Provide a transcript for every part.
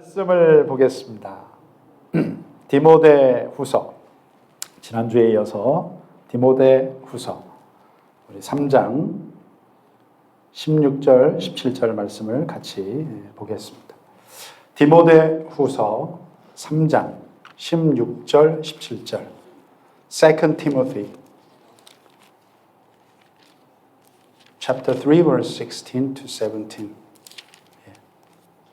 말씀을 보겠습니다. 디모데 후서, 지난주에 이어서 디모데 후서 우리 3장 16절 17절 말씀을 같이 보겠습니다. 디모데 후서 3장 16절 17절 2 Timothy chapter 3 verse 16 to 17.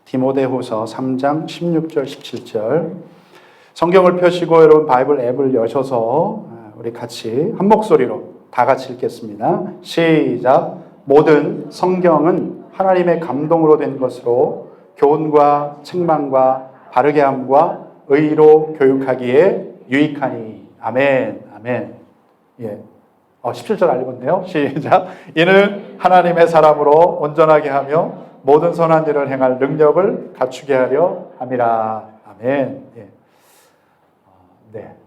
디모데후서 3장 16절 17절 성경을 펴시고 여러분 바이블 앱을 여셔서 우리 같이 한 목소리로 다 같이 읽겠습니다. 시작. 모든 성경은 하나님의 감동으로 된 것으로 교훈과 책망과 바르게 함과 의로 교육하기에 유익하니. 아멘. 아멘. 예. 17절 안 읽었네요. 시작. 이는 하나님의 사람으로 온전하게 하며 모든 선한 일을 행할 능력을 갖추게 하려 함이라. 아멘. 예. 네.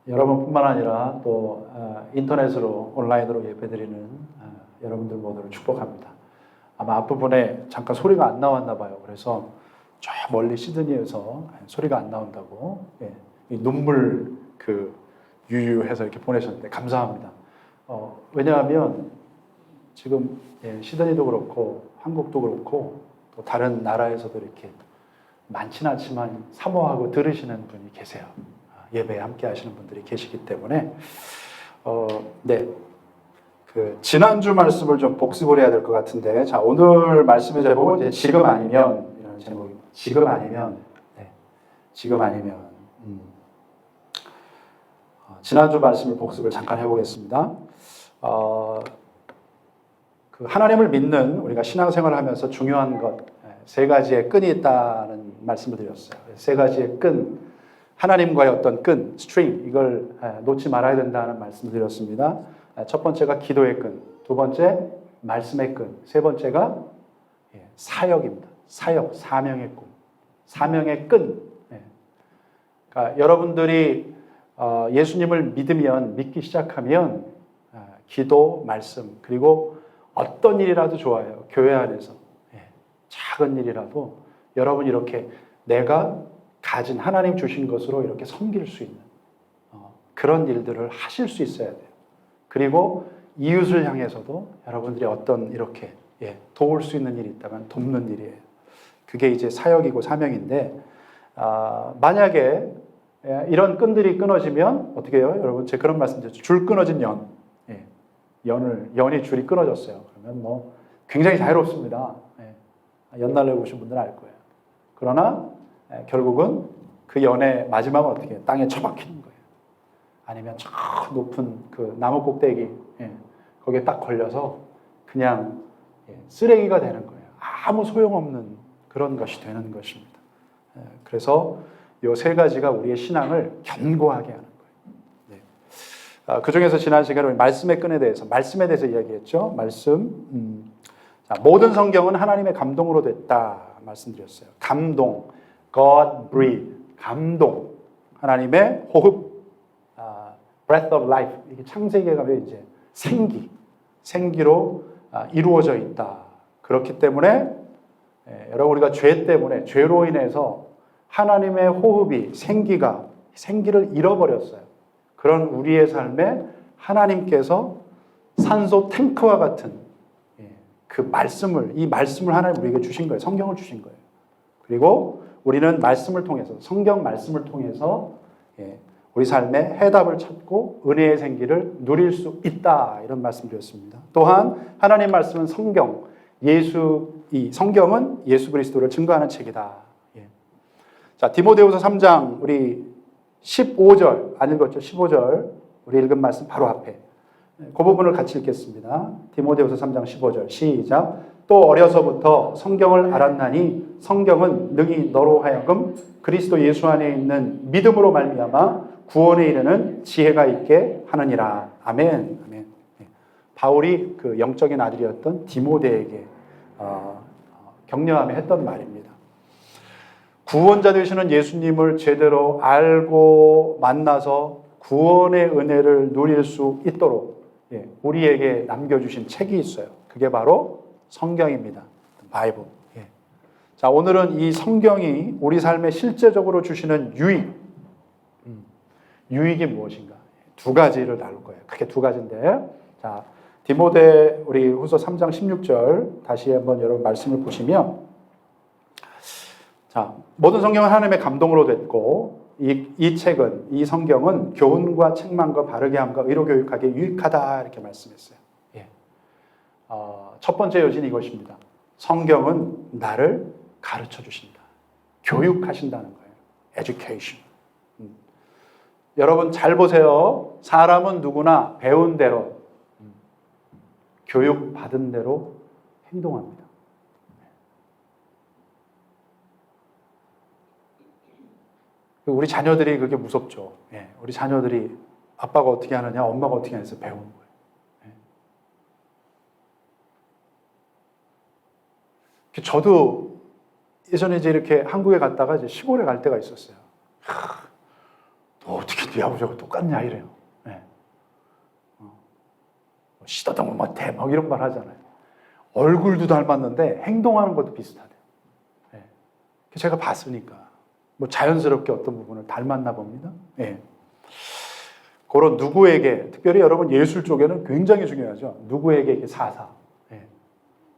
여러분뿐만 아니라 또 인터넷으로 온라인으로 예배드리는 여러분들 모두를 축복합니다. 아마 앞부분에 잠깐 소리가 안 나왔나 봐요. 그래서 저 멀리 시드니에서 소리가 안 나온다고 이 눈물 유유해서 이렇게 보내셨는데 감사합니다. 왜냐하면 지금 시드니도 그렇고 한국도 그렇고 또 다른 나라에서도 이렇게 많지는 않지만 사모하고 들으시는 분이 계세요. 예배에 함께 하시는 분들이 계시기 때문에 네. 지난주 말씀을 좀 복습을 해야 될 것 같은데, 자, 오늘 말씀의 제목은 이제 지금 아니면 이라는 제목입니다. 지금 아니면, 네. 지금 아니면. 지난주 말씀을 복습을 잠깐 해보겠습니다. 하나님을 믿는 우리가 신앙생활을 하면서 중요한 것, 세 가지의 끈이 있다는 말씀을 드렸어요. 세 가지의 끈, 하나님과의 어떤 끈, 스트링, 이걸 놓지 말아야 된다는 말씀을 드렸습니다. 첫 번째가 기도의 끈, 두 번째 말씀의 끈, 세 번째가 사역입니다. 사역, 사명의 끈, 사명의 끈. 그러니까 여러분들이 예수님을 믿기 시작하면 기도, 말씀, 그리고 어떤 일이라도 좋아요. 교회 안에서 작은 일이라도 여러분이 이렇게 내가 가진 하나님 주신 것으로 이렇게 섬길 수 있는 그런 일들을 하실 수 있어야 돼요. 그리고 이웃을 향해서도 여러분들이 어떤 이렇게 도울 수 있는 일이 있다면 돕는 일이에요. 그게 이제 사역이고 사명인데 만약에 이런 끈들이 끊어지면 어떻게 해요? 여러분 제가 그런 말씀 드렸죠. 줄 끊어진 연이 줄이 끊어졌어요. 그러면 굉장히 자유롭습니다. 연날래 보신 분들은 알 거예요. 그러나 결국은 그 연의 마지막은 어떻게 해요? 땅에 처박히는 거예요. 아니면 저 높은 그 나무 꼭대기 거기에 딱 걸려서 그냥 쓰레기가 되는 거예요. 아무 소용없는 그런 것이 되는 것입니다. 그래서 이 세 가지가 우리의 신앙을 견고하게 하는 거예요. 그 중에서 지난 시간에 우리 말씀의 끈에 대해서 이야기했죠. 말씀. 자, 모든 성경은 하나님의 감동으로 됐다 말씀드렸어요. 감동, God breathe, 감동, 하나님의 호흡, breath of life. 이게 창세기에 가면 이제 생기로 이루어져 있다. 그렇기 때문에 여러분 우리가 죄 때문에 죄로 인해서 하나님의 호흡이 생기를 잃어버렸어요. 그런 우리의 삶에 하나님께서 산소 탱크와 같은 이 말씀을 하나님 우리에게 주신 거예요. 성경을 주신 거예요. 그리고 우리는 말씀을 통해서, 성경 말씀을 통해서 우리 삶의 해답을 찾고 은혜의 생기를 누릴 수 있다. 이런 말씀 드렸습니다. 또한 하나님 말씀은 성경은 예수 그리스도를 증거하는 책이다. 자, 디모데후서 3장 우리 15절 안 읽었죠? 15절 우리 읽은 말씀 바로 앞에 그 부분을 같이 읽겠습니다. 디모데후서 3장 15절 시작. 또 어려서부터 성경을 알았나니 성경은 능히 너로 하여금 그리스도 예수 안에 있는 믿음으로 말미암아 구원에 이르는 지혜가 있게 하느니라. 아멘. 아멘. 바울이 그 영적인 아들이었던 디모데에게 격려하며 했던 말입니다. 구원자 되시는 예수님을 제대로 알고 만나서 구원의 은혜를 누릴 수 있도록 우리에게 남겨주신 책이 있어요. 그게 바로 성경입니다. 바이블. 예. 자, 오늘은 이 성경이 우리 삶에 실제적으로 주시는 유익이 무엇인가? 두 가지를 나눌 거예요. 크게 두 가지인데, 자, 디모데 우리 후서 3장 16절 다시 한번 여러분 말씀을 보시면, 자, 모든 성경은 하나님의 감동으로 됐고, 이 책은, 이 성경은 교훈과 책망과 바르게 함과 의로 교육하기에 유익하다 이렇게 말씀했어요. 예. 첫 번째 요지는 이것입니다. 성경은 나를 가르쳐 주신다. 교육하신다는 거예요. education. 여러분 잘 보세요. 사람은 누구나 배운 대로, 교육받은 대로 행동합니다. 우리 자녀들이 그게 무섭죠. 예, 우리 자녀들이 아빠가 어떻게 하느냐, 엄마가 어떻게 하느냐 해서 배우는 거예요. 예. 저도 예전에 이제 이렇게 한국에 갔다가 이제 시골에 갈 때가 있었어요. 너 어떻게 네 아버지하고 똑같냐 이래요. 예. 시다던 거 못해 막 이런 말 하잖아요. 얼굴도 닮았는데 행동하는 것도 비슷하대요. 예. 제가 봤으니까. 뭐 자연스럽게 어떤 부분을 닮았나 봅니다. 예. 그런 누구에게, 특별히 여러분 예술 쪽에는 굉장히 중요하죠. 누구에게 사사, 예.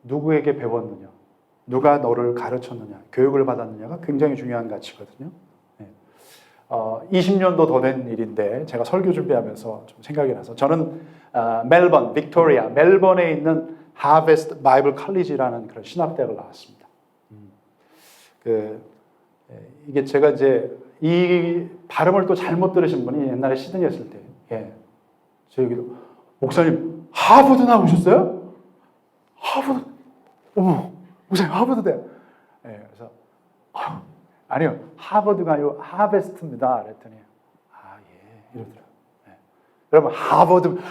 누구에게 배웠느냐, 누가 너를 가르쳤느냐, 교육을 받았느냐가 굉장히 중요한 가치거든요. 예. 20년도 더 된 일인데 제가 설교 준비하면서 좀 생각이 나서 저는 멜번, 빅토리아, 멜번에 있는 하베스트 바이블 컬리지라는 그런 신학대학을 나왔습니다. 이게 제가 이제 이 발음을 또 잘못 들으신 분이 옛날에 시드니였을 때, 예. 저 여기도 목사님 하버드 나오셨어요? 하버드, 어머, 목사님 하버드 대. 예, 그래서 아니요 하버드가 아니고 하베스트입니다. 그랬더니 예 이러더라고요. 예. 여러분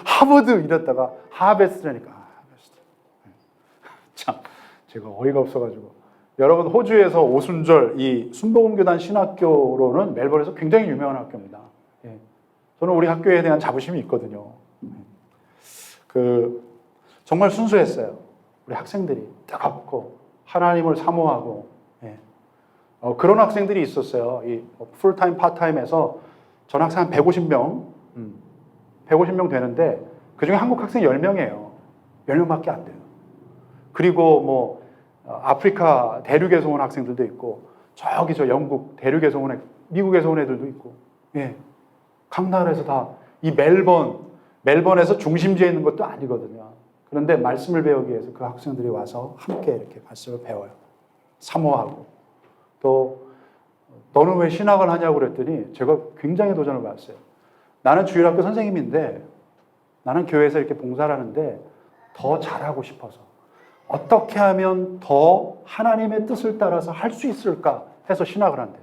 하버드 이랬다가 하베스트라니까 하베스트. 예. 참 제가 어이가 없어가지고. 여러분 호주에서 오순절 이 순복음교단 신학교로는 멜번에서 굉장히 유명한 학교입니다. 예. 저는 우리 학교에 대한 자부심이 있거든요. 정말 순수했어요. 우리 학생들이 뜨겁고 하나님을 사모하고, 예. 그런 학생들이 있었어요. 이 풀타임 파타임에서 전 학생 한 150명 150명 되는데 그중에 한국 학생 10명이에요. 10명밖에 안 돼요. 그리고 뭐 아프리카 대륙에서 온 학생들도 있고, 저기 저 영국 대륙에서 온 미국에서 온 애들도 있고, 예. 각 나라에서 다 이 멜번에서 중심지에 있는 것도 아니거든요. 그런데 말씀을 배우기 위해서 그 학생들이 와서 함께 이렇게 말씀을 배워요. 사모하고. 또 너는 왜 신학을 하냐고 그랬더니 제가 굉장히 도전을 받았어요. 나는 주일학교 선생님인데, 나는 교회에서 이렇게 봉사를 하는데 더 잘하고 싶어서 어떻게 하면 더 하나님의 뜻을 따라서 할 수 있을까 해서 신학을 한대요.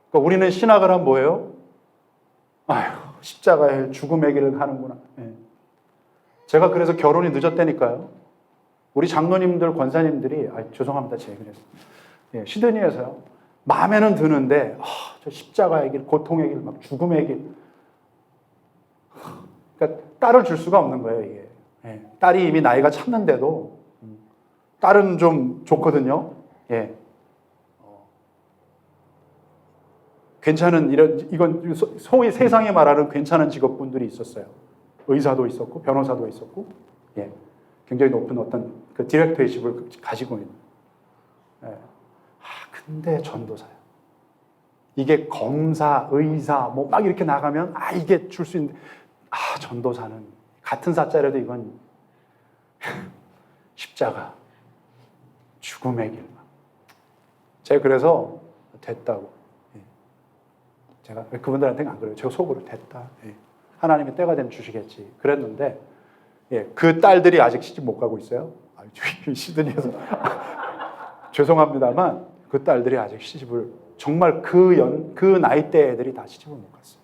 그러니까 우리는 신학을 하면 뭐예요? 아휴, 십자가의 죽음의 길을 가는구나. 예. 제가 그래서 결혼이 늦었다니까요. 우리 장로님들, 권사님들이, 죄송합니다, 제가 그래서. 예, 시드니에서요. 마음에는 드는데, 저 십자가의 길, 고통의 길, 막 죽음의 길. 그러니까 딸을 줄 수가 없는 거예요, 이게. 예, 딸이 이미 나이가 찼는데도, 딸은 좀 좋거든요. 예. 괜찮은 이건 소위 세상에 말하는 괜찮은 직업분들이 있었어요. 의사도 있었고 변호사도 있었고, 예. 굉장히 높은 어떤 그 디렉터십을 가지고 있는. 예. 근데 전도사요. 이게 검사, 의사 뭐 막 이렇게 나가면 이게 줄 수 있는데 전도사는 같은 사자라도 이건 십자가, 죽음의 길. 제가 그래서 됐다고. 제가 그분들한테는 안 그래요. 제가 속으로 됐다. 하나님의 때가 되면 주시겠지. 그랬는데, 그 딸들이 아직 시집 못 가고 있어요. 시드니에서. 죄송합니다만, 그 딸들이 아직 시집을, 정말 그 나이대 애들이 다 시집을 못 갔어요.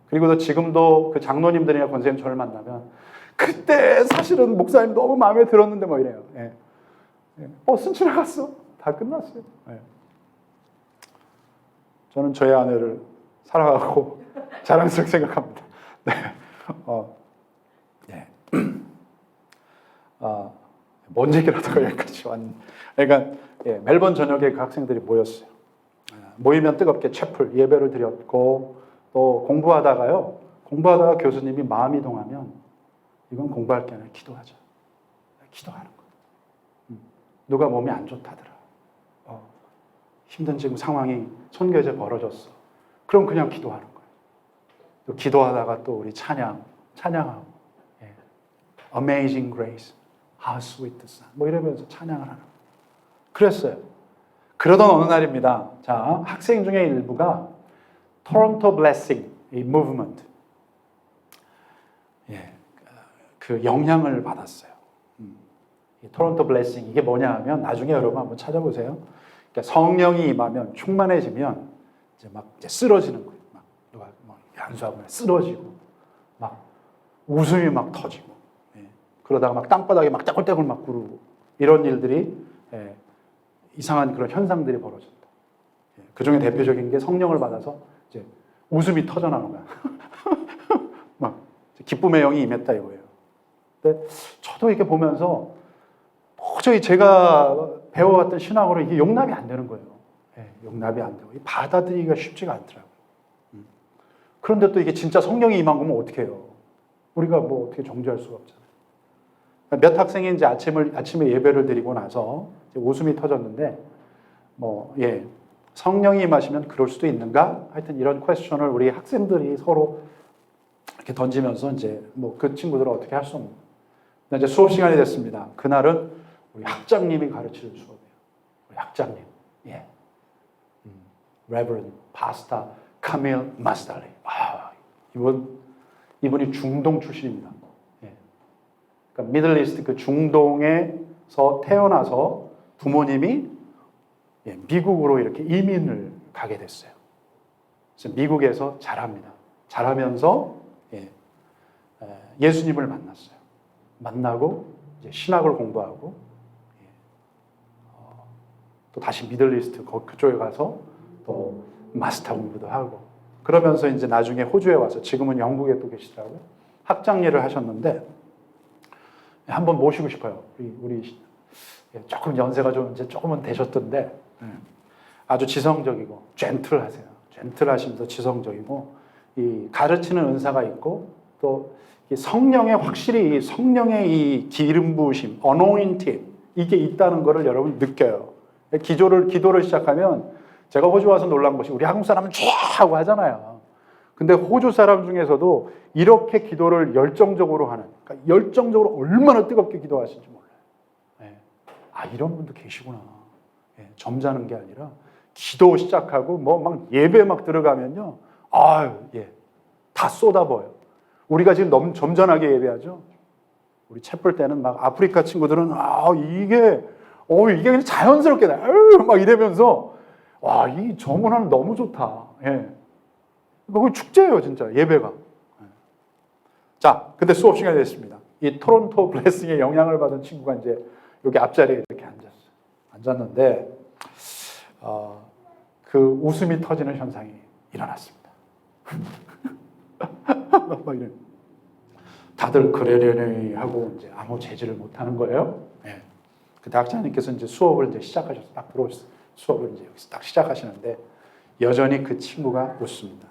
그리고 지금도 그 장로님들이나 권사님 저를 만나면, 그때 사실은 목사님 너무 마음에 들었는데 뭐 이래요. 버스 지나갔어. 다 끝났어요. 저는 저의 아내를 사랑하고 자랑스럽게 생각합니다. 네. 네. 뭔 얘기를 하다가 여기까지 왔네. 그러니까 멜번 전역에 그 학생들이 모였어요. 모이면 뜨겁게 채플 예배를 드렸고 또 공부하다가 교수님이 마음이 동하면 이건 공부할 게 아니라 기도하자. 기도하는 거예요. 누가 몸이 안 좋다더라. 힘든 지금 상황이 선교제 벌어졌어. 그럼 그냥 기도하는 거예요. 또 기도하다가 또 우리 찬양하고 Amazing Grace, How Sweet the Sound 뭐 이러면서 찬양을 하는 거예요. 그랬어요. 그러던 어느 날입니다. 자, 학생 중에 일부가 토론토 블레싱 이 무브먼트 그 영향을 받았어요. 이 토론토 블레싱 이게 뭐냐 하면 나중에 여러분 한번 찾아보세요. 그러니까 성령이 임하면 충만해지면 이제 쓰러지는 거예요. 막 누가 안수하면 쓰러지고 막 웃음이 막 터지고 그러다가 막 땅바닥에 막 떼굴떼굴 막 구르고 이런 일들이 이상한 그런 현상들이 벌어진다. 그 중에 대표적인 게 성령을 받아서 이제 웃음이 터져나오는 거야. 막 기쁨의 영이 임했다 이거예요. 근데 저도 이렇게 보면서 도저히 제가 배워왔던 신앙으로 이게 용납이 안 되는 거예요. 용납이 안 되고 받아들이기가 쉽지가 않더라고요. 그런데 또 이게 진짜 성령이 임한 거면 어떻게 해요? 우리가 뭐 어떻게 정죄할 수가 없잖아요. 몇 학생이 이제 아침에 예배를 드리고 나서 이제 웃음이 터졌는데, 성령이 임하시면 그럴 수도 있는가? 하여튼 이런 퀘스천을 우리 학생들이 서로 이렇게 던지면서 이제 그 친구들은 어떻게 할 수 없는. 이제 수업 시간이 됐습니다. 그날은 우리 학장님이 가르치는 수업이에요. 우리 학장님. Reverend Pastor Camille Masdali. 이분이 중동 출신입니다. 그러니까 미들리스트 그 중동에서 태어나서 부모님이 미국으로 이렇게 이민을 가게 됐어요. 그래서 미국에서 자랍니다. 자라면서 예수님을 만났어요. 만나고 이제 신학을 공부하고 또 다시 미들리스트 그쪽에 가서 또 마스터 공부도 하고 그러면서 이제 나중에 호주에 와서 지금은 영국에 또 계시더라고요. 학장 일을 하셨는데 한번 모시고 싶어요. 우리 조금 연세가 좀 이제 조금은 되셨던데 아주 지성적이고 젠틀하세요. 젠틀하시면서 지성적이고 이 가르치는 은사가 있고 또 확실히 성령의 이 기름 부으심, anointing 이게 있다는 것을 여러분 느껴요. 기도를 시작하면 제가 호주 와서 놀란 것이 우리 한국 사람은 쫙 하고 하잖아요. 근데 호주 사람 중에서도 이렇게 기도를 열정적으로 하는, 그러니까 열정적으로 얼마나 뜨겁게 기도하시는지 몰라요. 이런 분도 계시구나. 점잖은 게 아니라 기도 시작하고 막 예배 막 들어가면요. 다 쏟아부어요. 우리가 지금 너무 점잖하게 예배하죠. 우리 채플 때는 막 아프리카 친구들은 이게 그냥 자연스럽게 막 이러면서 이 저 문화는 너무 좋다. 거기 축제예요, 진짜 예배가. 자, 근데 수업 시간이 됐습니다. 이 토론토 블레싱의 영향을 받은 친구가 이제 여기 앞자리에 이렇게 앉았는데 그 웃음이 터지는 현상이 일어났습니다. 막 이런. 다들 그러려니 하고 이제 아무 제지를 못 하는 거예요. 그때 학장님께서 이제 수업을 이제 시작하셔서 딱 들어오셨어요. 수업을 이제 여기서 딱 시작하시는데 여전히 그 친구가 웃습니다.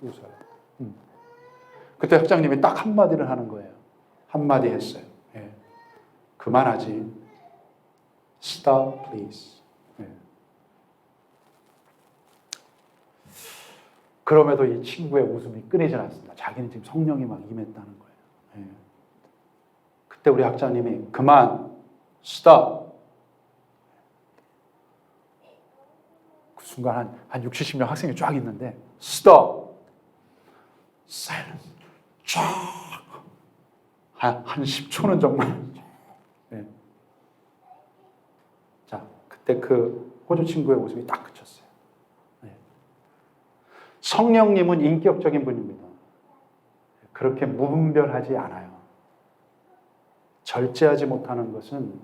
웃어요. 그때 학장님이 딱 한마디를 하는 거예요. 한마디 했어요. 그만하지. Stop, please. 그럼에도 이 친구의 웃음이 끊이지 않았습니다. 자기는 지금 성령이 막 임했다는 거예요. 그때 우리 학장님이 그만, stop. 그 순간 한 60, 70명 학생이 쫙 있는데 stop. silence. 쫙. 한 10초는 정말. 자, 그때 그 호주 친구의 웃음이 딱 그쳤어요. 성령님은 인격적인 분입니다. 그렇게 무분별하지 않아요. 절제하지 못하는 것은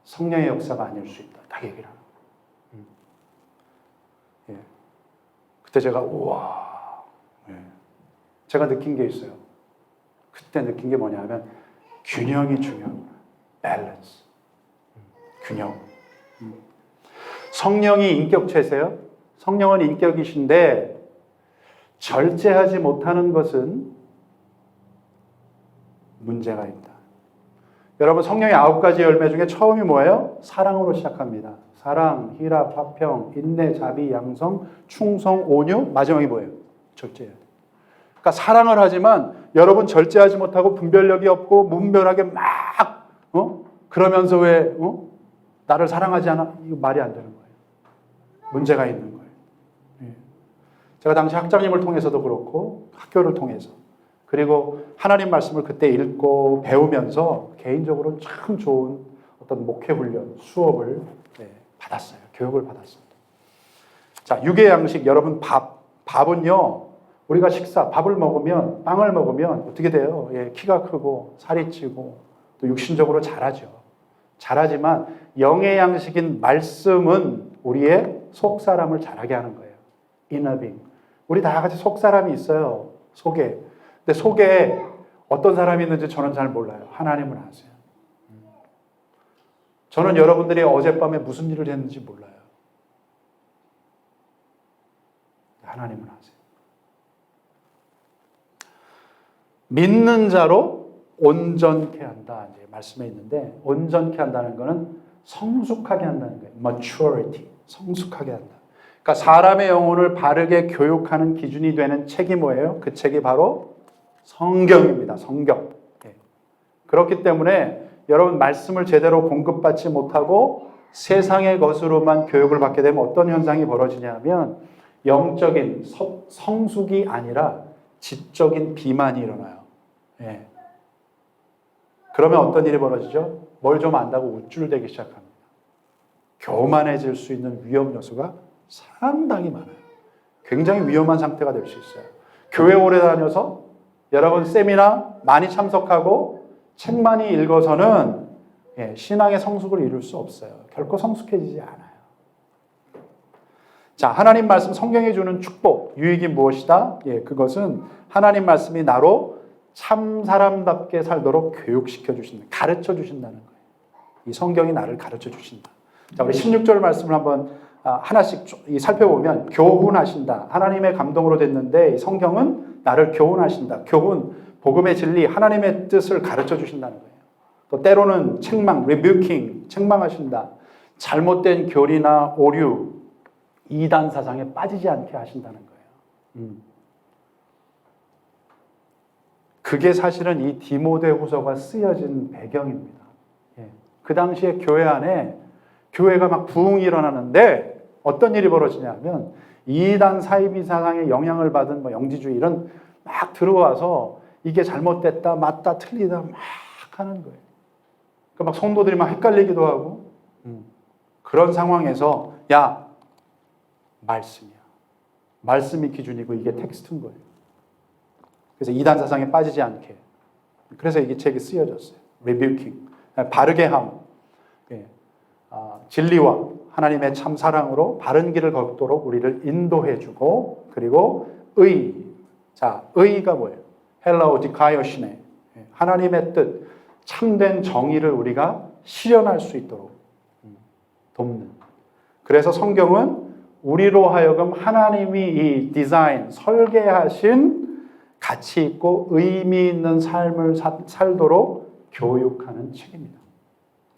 성령의 역사가 아닐 수 있다. 딱 얘기를 하는 거예요. 그때 제가 우와. 제가 느낀 게 있어요. 그때 느낀 게 뭐냐면 균형이 중요합니다. 밸런스. 균형. 성령이 인격체세요. 성령은 인격이신데 절제하지 못하는 것은 문제가 있다. 여러분 성령의 9가지 열매 중에 처음이 뭐예요? 사랑으로 시작합니다. 사랑, 희락, 화평, 인내, 자비, 양성, 충성, 온유. 마지막이 뭐예요? 절제해야 돼요. 그러니까 사랑을 하지만 여러분 절제하지 못하고 분별력이 없고 무분별하게 막 그러면서 왜 나를 사랑하지 않아? 이거 말이 안 되는 거예요. 문제가 있는 거예요. 제가 당시 학장님을 통해서도 그렇고 학교를 통해서 그리고 하나님 말씀을 그때 읽고 배우면서 개인적으로는 참 좋은 어떤 목회 훈련, 수업을 받았어요. 교육을 받았습니다. 자, 육의 양식 여러분 밥은요. 우리가 밥을 먹으면 빵을 먹으면 어떻게 돼요? 키가 크고 살이 찌고 또 육신적으로 자라죠. 자라지만 영의 양식인 말씀은 우리의 속 사람을 자라게 하는 거예요. inner being. 우리 다 같이 속 사람이 있어요. 속에. 근데 속에 어떤 사람이 있는지 저는 잘 몰라요. 하나님은 아세요. 저는 여러분들이 어젯밤에 무슨 일을 했는지 몰라요. 하나님은 아세요. 믿는 자로 온전케 한다. 이제 말씀에 있는데 온전케 한다는 것은 성숙하게 한다는 거예요. maturity. 성숙하게 한다. 그러니까 사람의 영혼을 바르게 교육하는 기준이 되는 책이 뭐예요? 그 책이 바로 성경입니다. 성경. 그렇기 때문에 여러분 말씀을 제대로 공급받지 못하고 세상의 것으로만 교육을 받게 되면 어떤 현상이 벌어지냐면 영적인 성숙이 아니라 지적인 비만이 일어나요. 그러면 어떤 일이 벌어지죠? 뭘 좀 안다고 우쭐대기 시작합니다. 교만해질 수 있는 위험 요소가 상당히 많아요. 굉장히 위험한 상태가 될 수 있어요. 교회 오래 다녀서 여러분 세미나 많이 참석하고 책 많이 읽어서는 신앙의 성숙을 이룰 수 없어요. 결코 성숙해지지 않아요. 자, 하나님 말씀 성경이 주는 축복, 유익이 무엇이다? 그것은 하나님 말씀이 나로 참 사람답게 살도록 교육시켜 주신다. 가르쳐 주신다는 거예요. 이 성경이 나를 가르쳐 주신다. 자, 우리 16절 말씀을 한번 하나씩 살펴보면 교훈하신다. 하나님의 감동으로 됐는데 이 성경은 나를 교훈하신다. 교훈, 복음의 진리, 하나님의 뜻을 가르쳐 주신다는 거예요. 또 때로는 책망, rebuking, 책망하신다. 잘못된 교리나 오류, 이단 사상에 빠지지 않게 하신다는 거예요. 그게 사실은 이 디모데후서가 쓰여진 배경입니다. 그 당시에 교회 안에 교회가 막 부흥이 일어나는데 어떤 일이 벌어지냐면 이단 사이비 사상에 영향을 받은 영지주의 이런 막 들어와서 이게 잘못됐다, 맞다, 틀리다 막 하는 거예요. 그러니까 막 성도들이 막 헷갈리기도 하고 그런 상황에서 야, 말씀이야. 말씀이 기준이고 이게 텍스트인 거예요. 그래서 이단 사상에 빠지지 않게. 그래서 이게 책이 쓰여졌어요. rebuking. 바르게 함. 진리와 하나님의 참 사랑으로 바른 길을 걷도록 우리를 인도해주고 그리고 의. 자, 의가 뭐예요? 헬라어 디카이오시네. 하나님의 뜻, 참된 정의를 우리가 실현할 수 있도록 돕는. 그래서 성경은 우리로 하여금 하나님이 이 디자인, 설계하신 가치 있고 의미 있는 삶을 살도록 교육하는 책입니다.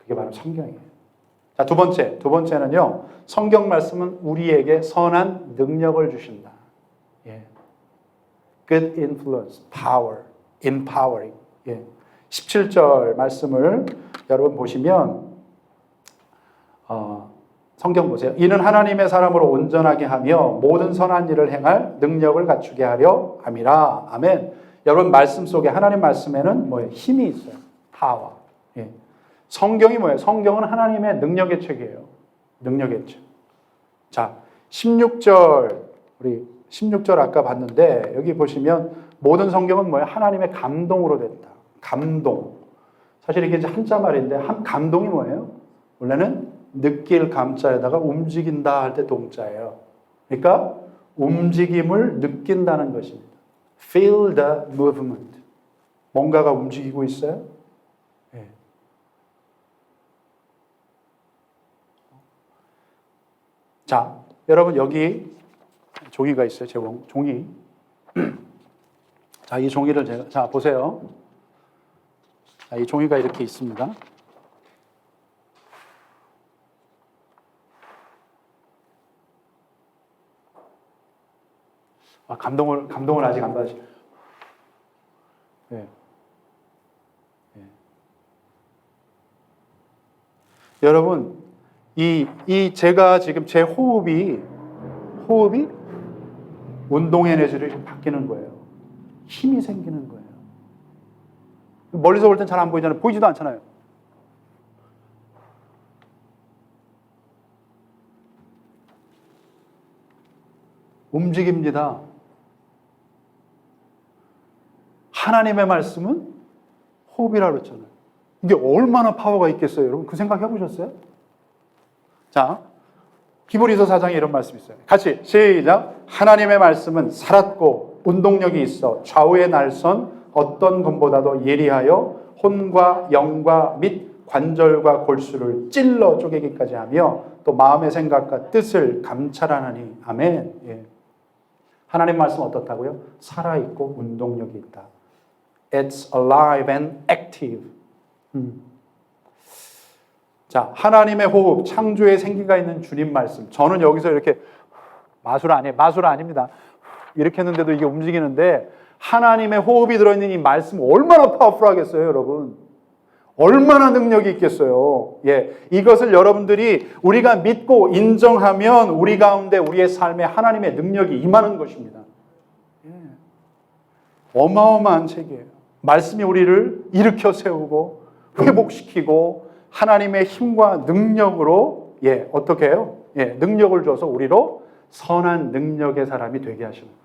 그게 바로 성경이에요. 자, 두 번째는요. 성경 말씀은 우리에게 선한 능력을 주신다. Good influence, power, empowering. 17절 말씀을 여러분 보시면 성경 보세요. 이는 하나님의 사람으로 온전하게 하며 모든 선한 일을 행할 능력을 갖추게 하려 함이라. 아멘. 여러분 말씀 속에 하나님 말씀에는 뭐예요? 힘이 있어요. 파워. 성경이 뭐예요? 성경은 하나님의 능력의 책이에요. 능력의 책. 자, 16절 우리 16절 아까 봤는데 여기 보시면 모든 성경은 뭐예요? 하나님의 감동으로 됐다. 감동. 사실 이게 이제 한자 말인데 감동이 뭐예요? 원래는 느낄 감자에다가 움직인다 할 때 동자예요. 그러니까 움직임을 느낀다는 것입니다. Feel the movement. 뭔가가 움직이고 있어요? 자, 여러분 여기 종이가 있어요. 종이. 자, 이 종이를 자, 보세요. 자, 이 종이가 이렇게 있습니다. 감동을 아직 안 받으시. 네. 네. 여러분, 제가 지금 제 호흡이 운동 에너지를 바뀌는 거예요. 힘이 생기는 거예요. 멀리서 볼 땐 잘 안 보이잖아요. 보이지도 않잖아요. 움직입니다. 하나님의 말씀은 호흡이라고 그랬잖아요. 이게 얼마나 파워가 있겠어요, 여러분? 그 생각 해보셨어요? 자, 히브리서 4장에 이런 말씀이 있어요. 같이 시작. 하나님의 말씀은 살았고 운동력이 있어 좌우의 날선 어떤 검보다도 예리하여 혼과 영과 및 관절과 골수를 찔러 쪼개기까지 하며 또 마음의 생각과 뜻을 감찰하나니. 아멘. 예. 하나님 말씀 어떻다고요? 살아있고 운동력이 있다. It's alive and active. 자, 하나님의 호흡, 창조의 생기가 있는 주님 말씀. 저는 여기서 이렇게 마술 아닙니다. 이렇게 했는데도 이게 움직이는데 하나님의 호흡이 들어있는 이 말씀 얼마나 파워풀하겠어요, 여러분. 얼마나 능력이 있겠어요. 예, 이것을 여러분들이 우리가 믿고 인정하면 우리 가운데 우리의 삶에 하나님의 능력이 임하는 것입니다. 예. 어마어마한 책이에요. 말씀이 우리를 일으켜 세우고 회복시키고 하나님의 힘과 능력으로 어떻게 해요? 능력을 줘서 우리로 선한 능력의 사람이 되게 하시는 거예요.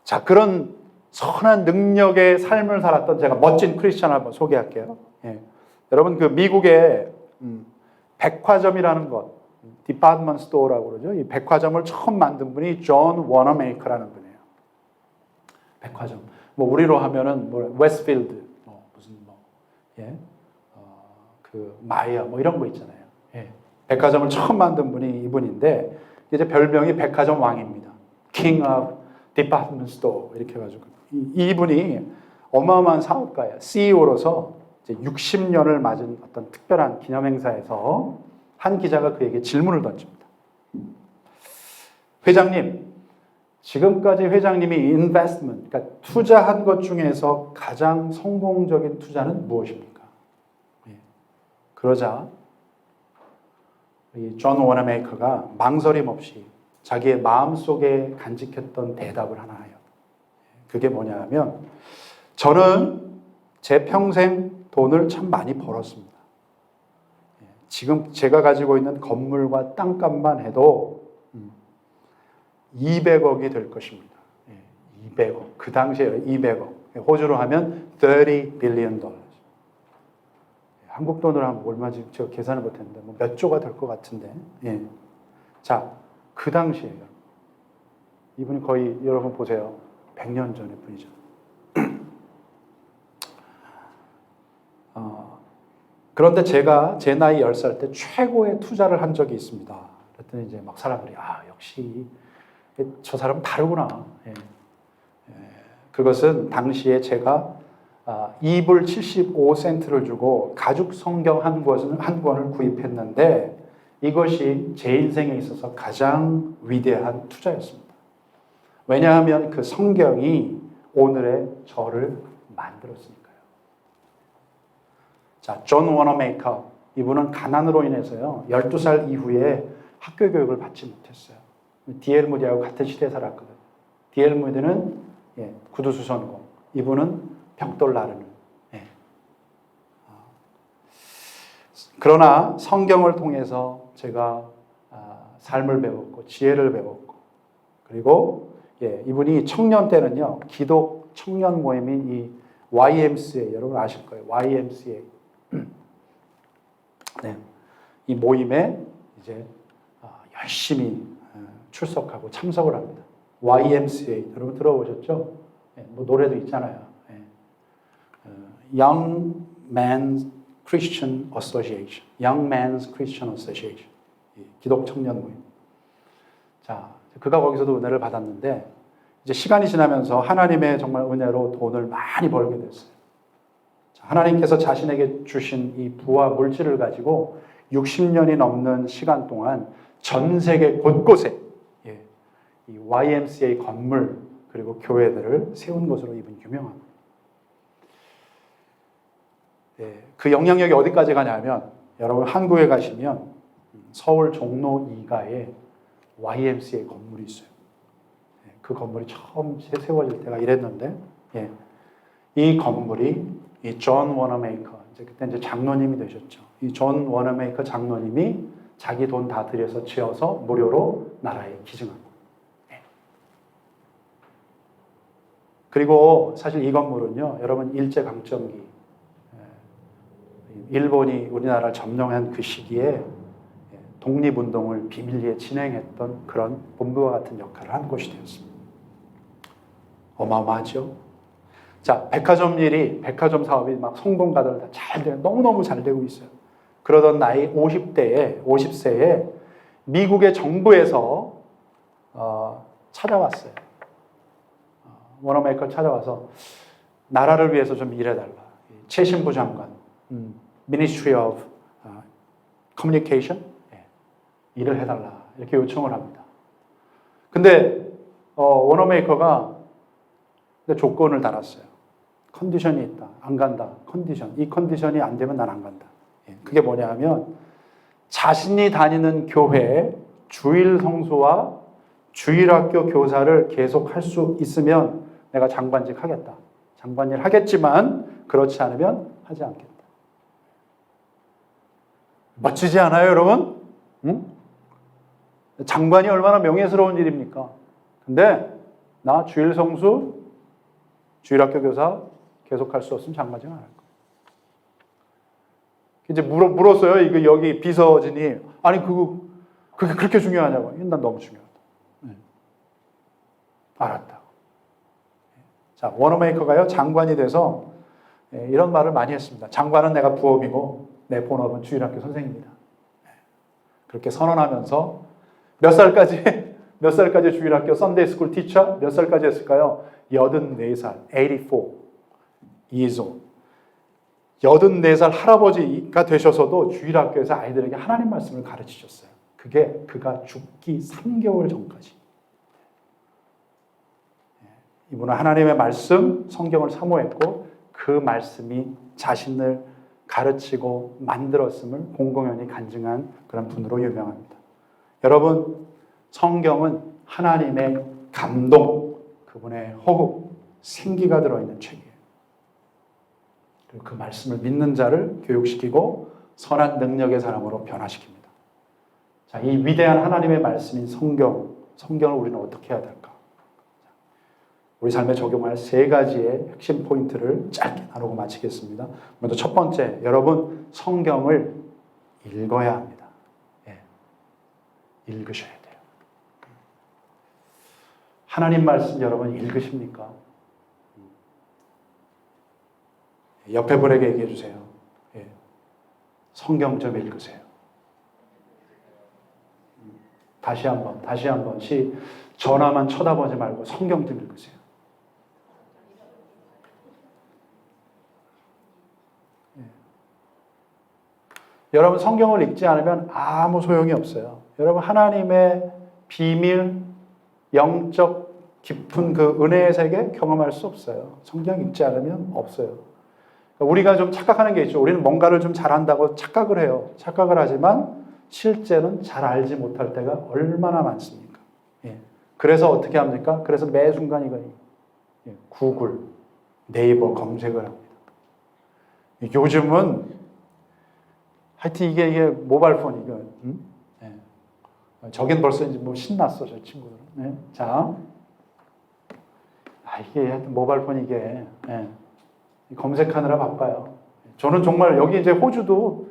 자, 그런 선한 능력의 삶을 살았던 제가 멋진 크리스찬을 한번 소개할게요. 여러분 그 미국의 백화점이라는 것, 디파트먼트 스토어라고 그러죠. 이 백화점을 처음 만든 분이 존 워너메이커라는 분이에요. 백화점. 뭐 우리로 하면은 뭐 웨스트필드, 그 마이어 뭐 이런 거 있잖아요. 백화점을 처음 만든 분이 이분인데 이제 별명이 백화점 왕입니다. King of Department Store 이렇게 해가지고 이분이 어마어마한 사업가예요. CEO로서 이제 60년을 맞은 어떤 특별한 기념행사에서 한 기자가 그에게 질문을 던집니다. 회장님, 지금까지 회장님이 investment, 그러니까 투자한 것 중에서 가장 성공적인 투자는 무엇입니까? 그러자 이 존 워너메이커가 망설임 없이 자기의 마음속에 간직했던 대답을 하나 해요. 그게 뭐냐 하면 저는 제 평생 돈을 참 많이 벌었습니다. 지금 제가 가지고 있는 건물과 땅값만 해도 200억이 될 것입니다. 200억. 그 당시에 200억. 호주로 하면 30 billion dollars. 한국 돈으로 하면 얼마지 제가 계산을 못했는데 뭐 몇 조가 될 것 같은데. 자, 그 당시에요. 이분이 거의 여러분 보세요. 100년 전의 분이죠. 그런데 제가 제 나이 10살 때 최고의 투자를 한 적이 있습니다. 그랬더니 이제 막 사람들이 역시 저 사람은 다르구나. 그것은 당시에 제가 2불 75센트를 주고 가죽 성경 한 권을 구입했는데 이것이 제 인생에 있어서 가장 위대한 투자였습니다. 왜냐하면 그 성경이 오늘의 저를 만들었으니까요. 자, 존 워너메이커 이분은 가난으로 인해서요 12살 이후에 학교 교육을 받지 못했어요. D.L. 무디하고 같은 시대에 살았거든요. D.L. 무디는 구두수선공, 이분은 벽돌 나르는. 그러나 성경을 통해서 제가 삶을 배웠고 지혜를 배웠고 그리고 이분이 청년 때는요 기독 청년 모임인 이 YMCA 여러분 아실 거예요. YMCA 이 모임에 이제 열심히 출석하고 참석을 합니다. YMCA 여러분 들어보셨죠? 뭐 노래도 있잖아요. Young Men's Christian Association, Young Men's Christian Association, 기독 청년 모임. 자, 그가 거기서도 은혜를 받았는데 이제 시간이 지나면서 하나님의 정말 은혜로 돈을 많이 벌게 됐어요. 자, 하나님께서 자신에게 주신 이 부와 물질을 가지고 60년이 넘는 시간 동안 전 세계 곳곳에 이 YMCA 건물 그리고 교회들을 세운 것으로 이분 유명합니다. 그 영향력이 어디까지 가냐면 여러분 한국에 가시면 서울 종로 2가에 YMCA 건물이 있어요. 그 건물이 처음 세워질 때가 이랬는데 이 건물이 이 존 워너메이커, 그때 이제 장로님이 되셨죠. 이 존 워너메이커 장로님이 자기 돈 다 들여서 지어서 무료로 나라에 기증한 거예요. 그리고 사실 이 건물은요, 여러분 일제강점기, 일본이 우리나라를 점령한 그 시기에 독립운동을 비밀리에 진행했던 그런 본부와 같은 역할을 한 곳이 되었습니다. 어마어마하죠? 자, 백화점 사업이 막 성공가들 다 잘 되고, 너무너무 잘 되고 있어요. 그러던 나이 50세에 미국의 정부에서 찾아왔어요. 워너메이커를 찾아와서 나라를 위해서 좀 일해달라. 최신부 장관, Ministry of Communication, 일을 해달라. 이렇게 요청을 합니다. 근데 워너메이커가 조건을 달았어요. 컨디션이 있다. 안 간다. 컨디션. 이 컨디션이 안 되면 난 안 간다. 그게 뭐냐 하면 자신이 다니는 교회에 주일 성수와 주일학교 교사를 계속 할 수 있으면 내가 장관직 하겠다. 장관일 하겠지만 그렇지 않으면 하지 않겠다. 멋지지 않아요, 여러분? 응? 장관이 얼마나 명예스러운 일입니까? 근데 나 주일 성수, 주일학교 교사 계속 할 수 없으면 장관직 안 할 거야. 이제 물었어요. 이거 여기 비서진이 아니 그게 그렇게 중요하냐고. 난 너무 중요하다. 알았다. 자, 워너메이커가요 장관이 돼서 이런 말을 많이 했습니다. 장관은 내가 부업이고 내 본업은 주일학교 선생입니다. 그렇게 선언하면서 몇 살까지 주일학교 썬데이스쿨 티처 몇 살까지 했을까요? 84살, 84 years old. 84살 할아버지가 되셔서도 주일학교에서 아이들에게 하나님 말씀을 가르치셨어요. 그게 그가 죽기 3개월 전까지. 이분은 하나님의 말씀, 성경을 사모했고 그 말씀이 자신을 가르치고 만들었음을 공공연히 간증한 그런 분으로 유명합니다. 여러분, 성경은 하나님의 감동, 그분의 호흡, 생기가 들어있는 책이에요. 그리고 그 말씀을 믿는 자를 교육시키고 선한 능력의 사람으로 변화시킵니다. 자, 이 위대한 하나님의 말씀인 성경을 우리는 어떻게 해야 될까? 우리 삶에 적용할 3가지의 핵심 포인트를 짧게 나누고 마치겠습니다. 먼저 첫 번째, 여러분 성경을 읽어야 합니다. 읽으셔야 돼요. 하나님 말씀 여러분 읽으십니까? 옆에 분에게 얘기해 주세요. 성경 좀 읽으세요. 다시 한번 전화만 쳐다보지 말고 성경 좀 읽으세요. 여러분 성경을 읽지 않으면 아무 소용이 없어요. 여러분 하나님의 비밀, 영적 깊은 그 은혜의 세계 경험할 수 없어요. 성경 읽지 않으면 없어요. 우리가 좀 착각하는 게 있죠. 우리는 뭔가를 좀 잘한다고 착각을 해요. 착각을 하지만 실제는 잘 알지 못할 때가 얼마나 많습니까? 그래서 어떻게 합니까? 그래서 매 순간 이거 구글, 네이버 검색을 합니다. 요즘은 하여튼 이게 모바일폰 이거. 저긴 벌써 이제 뭐 신났어 저 친구들은. 자, 이게 하여튼 모바일폰 이게 검색하느라 바빠요. 저는 정말 여기 이제 호주도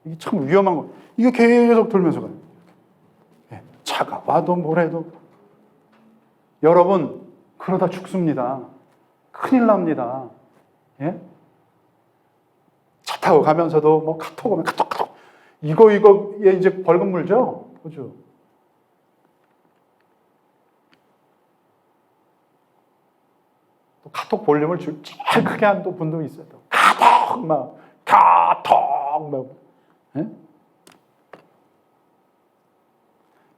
이게 참 위험한 거. 이게 계속 돌면서 가요. 차가 와도 뭐래도. 여러분 그러다 죽습니다. 큰일 납니다. 차 타고 가면서도 뭐 카톡 오면 카톡 이거에 이제 벌금 물죠? 그죠? 또 카톡 볼륨을 제일 크게 한 또 분도 있어요. 또 카톡 막 예?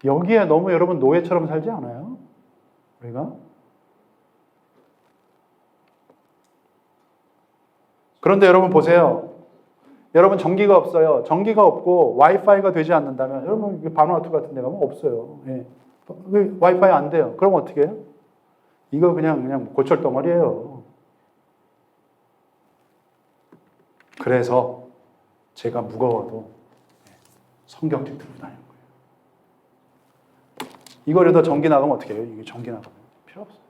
여기에 너무 여러분 노예처럼 살지 않아요? 우리가? 그런데 여러분 보세요. 여러분 전기가 없어요. 전기가 없고 와이파이가 되지 않는다면 여러분 바누아투 같은 데 가면 없어요. 예. 와이파이 안 돼요. 그럼 어떻게 해요? 이거 그냥 고철 덩어리예요. 그래서 제가 무거워도 성경책 들고 다니는 거예요. 이거라도 전기 나가면 어떻게 해요? 이게 전기 나가면 필요 없어요.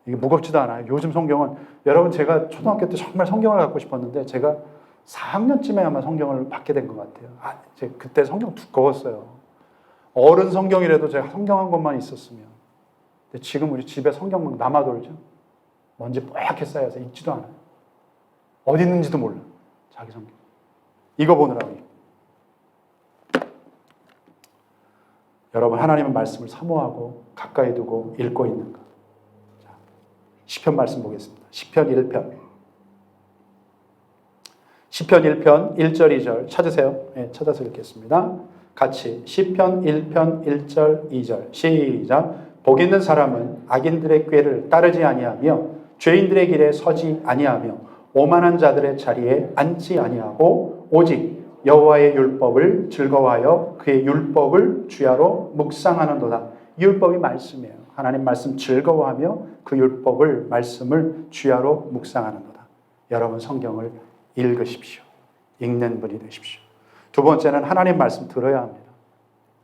이게 무겁지도 않아요. 요즘 성경은 여러분 제가 초등학교 때 정말 성경을 갖고 싶었는데 제가 4학년쯤에 아마 성경을 받게 된 것 같아요. 그때 성경 두꺼웠어요. 어른 성경이라도 제가 성경 한 권만 있었으면. 근데 지금 우리 집에 성경 막 남아돌죠. 먼지 뽀얗게 쌓여서 읽지도 않아요. 어디 있는지도 몰라. 자기 성경. 이거 보느라고. 여러분 하나님의 말씀을 사모하고 가까이 두고 읽고 있는가? 자, 시편 말씀 보겠습니다. 시편 1편. 시편 1편 1절 2절 찾으세요. 네, 찾아서 읽겠습니다. 같이 시편 1편 1절 2절 시작. 복 있는 사람은 악인들의 꾀를 따르지 아니하며 죄인들의 길에 서지 아니하며 오만한 자들의 자리에 앉지 아니하고 오직 여호와의 율법을 즐거워하여 그의 율법을 주야로 묵상하는도다. 율법이 말씀이에요. 하나님 말씀 즐거워하며 그 율법을 말씀을 주야로 묵상하는도다. 여러분 성경을 읽으십시오. 읽는 분이 되십시오. 두 번째는 하나님 말씀 들어야 합니다.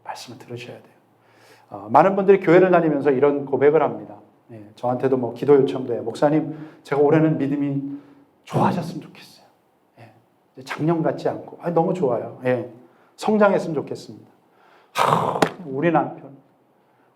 말씀을 들으셔야 돼요. 많은 분들이 교회를 다니면서 이런 고백을 합니다. 저한테도 뭐 기도 요청도 해요. 목사님, 제가 올해는 믿음이 좋아졌으면 좋겠어요. 작년 같지 않고 너무 좋아요. 성장했으면 좋겠습니다. 우리 남편,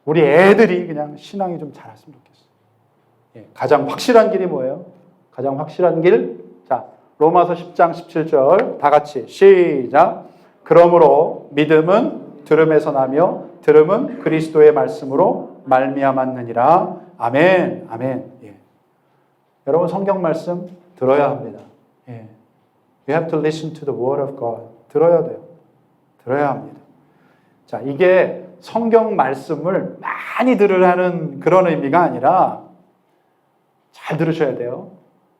우리 애들이 그냥 신앙이 좀 자랐으면 좋겠어요. 가장 확실한 길이 뭐예요? 가장 확실한 길, 자 로마서 10장 17절 다 같이 시작. 그러므로 믿음은 들음에서 나며 들음은 그리스도의 말씀으로 말미암았느니라. 아멘. 아멘. 여러분 성경 말씀 들어야 합니다. You have to listen to the word of God. 들어야 돼요. 들어야 합니다. 자, 이게 성경 말씀을 많이 들으라는 그런 의미가 아니라 잘 들으셔야 돼요.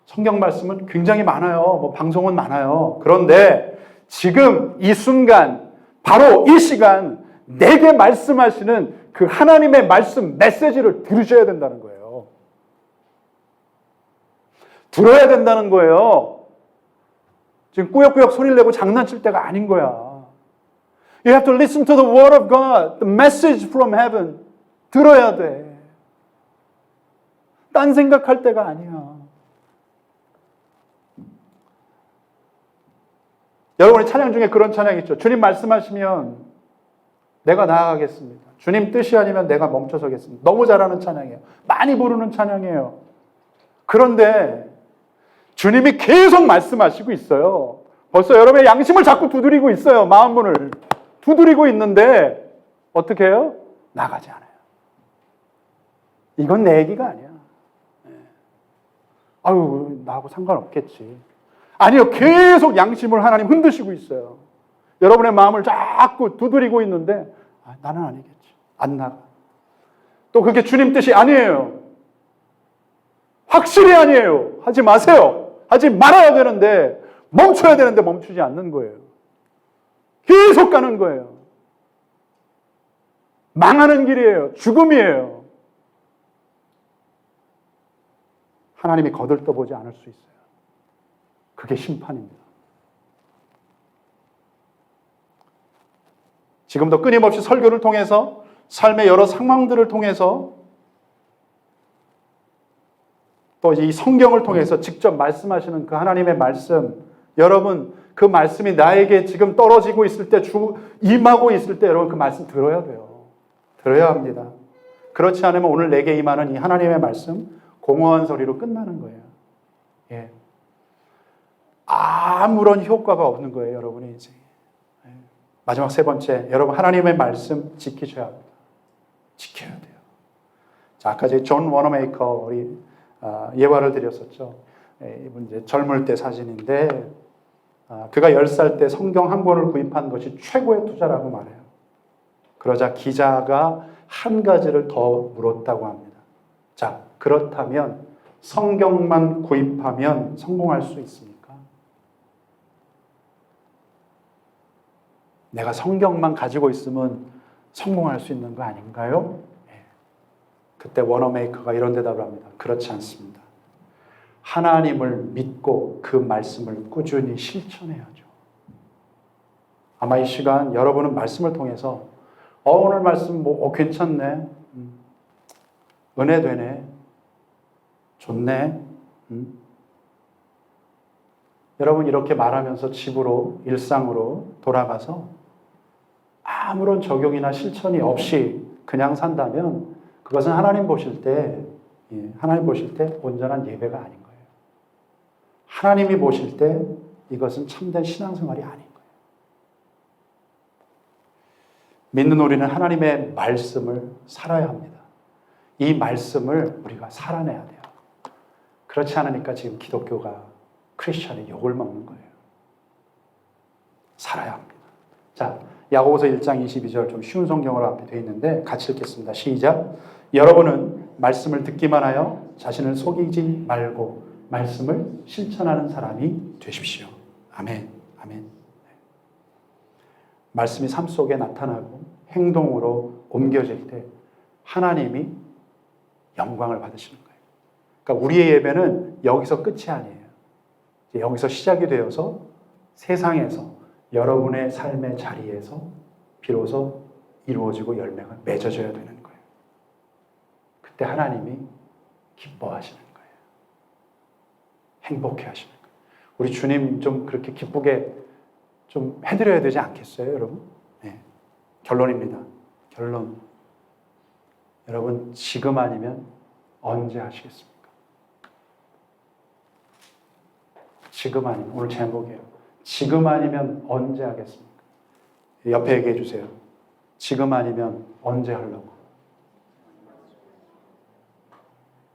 성경 말씀은 굉장히 많아요. 뭐 방송은 많아요. 그런데 지금 이 순간, 바로 이 시간 내게 말씀하시는 그 하나님의 말씀 메시지를 들으셔야 된다는 거예요. 들어야 된다는 거예요. 지금 꾸역꾸역 소리를 내고 장난칠 때가 아닌 거야. You have to listen to the word of God, the message from heaven. 들어야 돼. 딴 생각할 때가 아니야. 여러분의 찬양 중에 그런 찬양 있죠. 주님 말씀하시면 내가 나아가겠습니다. 주님 뜻이 아니면 내가 멈춰서겠습니다. 너무 잘하는 찬양이에요. 많이 부르는 찬양이에요. 그런데 주님이 계속 말씀하시고 있어요. 벌써 여러분의 양심을 자꾸 두드리고 있어요. 마음문을 두드리고 있는데 어떻게 해요? 나가지 않아요. 이건 내 얘기가 아니야. 아유, 나하고 상관없겠지. 아니요, 계속 양심을 하나님 흔드시고 있어요. 여러분의 마음을 자꾸 두드리고 있는데 나는 아니겠지. 안 나가. 또 그게 주님 뜻이 아니에요. 확실히 아니에요. 하지 마세요. 하지 말아야 되는데 멈춰야 되는데 멈추지 않는 거예요. 계속 가는 거예요. 망하는 길이에요. 죽음이에요. 하나님이 거들떠보지 않을 수 있어요. 그게 심판입니다. 지금도 끊임없이 설교를 통해서 삶의 여러 상황들을 통해서 또 이 성경을 통해서 직접 말씀하시는 그 하나님의 말씀, 여러분 그 말씀이 나에게 지금 떨어지고 있을 때, 임하고 있을 때 여러분 그 말씀 들어야 돼요. 들어야 합니다. 그렇지 않으면 오늘 내게 임하는 이 하나님의 말씀 공허한 소리로 끝나는 거예요. 아무런 효과가 없는 거예요, 여러분의 인생에. 마지막 세 번째, 여러분 하나님의 말씀 지키셔야 합니다. 지켜야 돼요. 자, 아까 존 워너메이커 우리 예화를 드렸었죠. 이분 이제 젊을 때 사진인데 그가 10살 때 성경 한 권을 구입한 것이 최고의 투자라고 말해요. 그러자 기자가 한 가지를 더 물었다고 합니다. 자, 그렇다면 성경만 구입하면 성공할 수 있습니까? 내가 성경만 가지고 있으면 성공할 수 있는 거 아닌가요? 그때 워너메이커가 이런 대답을 합니다. 그렇지 않습니다. 하나님을 믿고 그 말씀을 꾸준히 실천해야죠. 아마 이 시간 여러분은 말씀을 통해서 오늘 말씀 괜찮네. 은혜 되네. 좋네. 여러분 이렇게 말하면서 집으로 일상으로 돌아가서 아무런 적용이나 실천이 없이 그냥 산다면 그것은 하나님 보실 때 온전한 예배가 아닌 거예요. 하나님이 보실 때 이것은 참된 신앙생활이 아닌 거예요. 믿는 우리는 하나님의 말씀을 살아야 합니다. 이 말씀을 우리가 살아내야 돼요. 그렇지 않으니까 지금 기독교가 크리스천의 욕을 먹는 거예요. 살아야 합니다. 자, 야고보서 1장 22절 좀 쉬운 성경으로 앞에 되어 있는데 같이 읽겠습니다. 시작. 여러분은 말씀을 듣기만 하여 자신을 속이지 말고 말씀을 실천하는 사람이 되십시오. 아멘. 아멘. 말씀이 삶 속에 나타나고 행동으로 옮겨질 때 하나님이 영광을 받으시는 거예요. 그러니까 우리의 예배는 여기서 끝이 아니에요. 여기서 시작이 되어서 세상에서 여러분의 삶의 자리에서 비로소 이루어지고 열매가 맺어져야 되는 거예요. 그때 하나님이 기뻐하시는 거예요. 행복해 하시는 거예요. 우리 주님 좀 그렇게 기쁘게 좀 해드려야 되지 않겠어요, 여러분? 네. 결론입니다. 결론. 여러분, 지금 아니면 언제 하시겠습니까? 지금 아니면, 오늘 제목이에요. 지금 아니면 언제 하겠습니까? 옆에 얘기해 주세요. 지금 아니면 언제 하려고?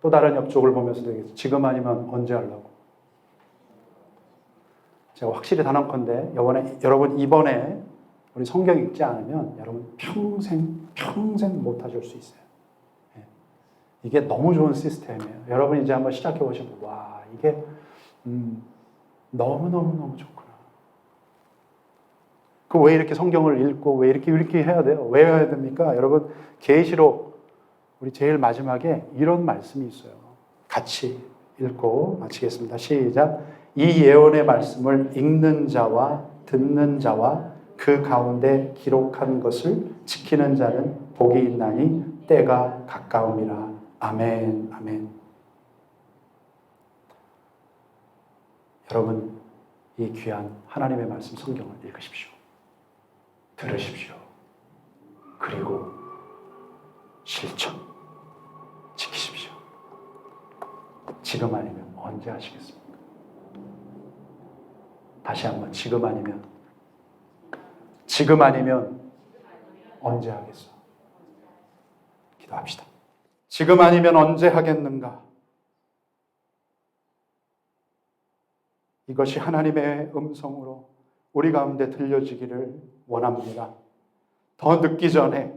또 다른 옆쪽을 보면서 얘기해서 지금 아니면 언제 하려고? 제가 확실히 단언컨대 여러분 이번에 우리 성경 읽지 않으면 여러분 평생 못 하실 수 있어요. 이게 너무 좋은 시스템이에요. 여러분 이제 한번 시작해 보시면 와 이게 너무 좋구나. 그 왜 이렇게 성경을 읽고 왜 이렇게 해야 돼요? 왜 해야 됩니까? 여러분 계시록 우리 제일 마지막에 이런 말씀이 있어요. 같이 읽고 마치겠습니다. 시작. 이 예언의 말씀을 읽는 자와 듣는 자와 그 가운데 기록한 것을 지키는 자는 복이 있나니 때가 가까움이라. 아멘. 아멘. 여러분 이 귀한 하나님의 말씀 성경을 읽으십시오. 들으십시오. 그리고 실천 지키십시오. 지금 아니면 언제 하시겠습니까? 다시 한번 지금 아니면 언제 하겠어? 기도합시다. 지금 아니면 언제 하겠는가? 이것이 하나님의 음성으로 우리 가운데 들려지기를 원합니다. 더 늦기 전에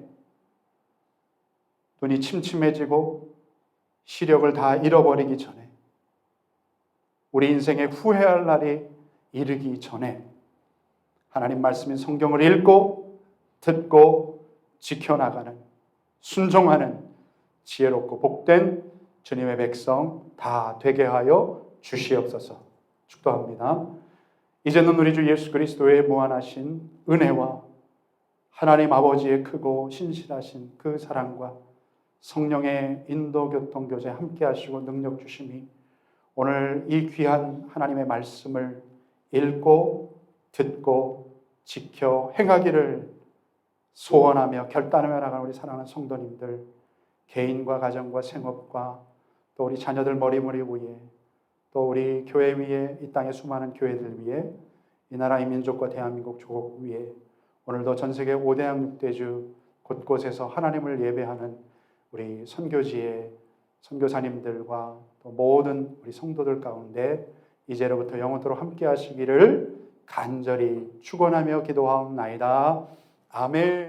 눈이 침침해지고 시력을 다 잃어버리기 전에 우리 인생에 후회할 날이 이르기 전에 하나님 말씀인 성경을 읽고 듣고 지켜나가는 순종하는 지혜롭고 복된 주님의 백성 다 되게 하여 주시옵소서. 축도합니다. 이제는 우리 주 예수 그리스도의 무한하신 은혜와 하나님 아버지의 크고 신실하신 그 사랑과 성령의 인도 교통 교제 함께 하시고 능력 주심이 오늘 이 귀한 하나님의 말씀을 읽고 듣고 지켜 행하기를 소원하며 결단하며 나가는 우리 사랑하는 성도님들 개인과 가정과 생업과 또 우리 자녀들 머리머리 위에 또 우리 교회 위에 이 땅의 수많은 교회들 위에 이 나라 이 민족과 대한민국 조국 위에 오늘도 전 세계 5대양 6대주 곳곳에서 하나님을 예배하는 우리 선교지의 선교사님들과 또 모든 우리 성도들 가운데 이제로부터 영원토록 함께 하시기를 간절히 축원하며 기도하옵나이다. 아멘.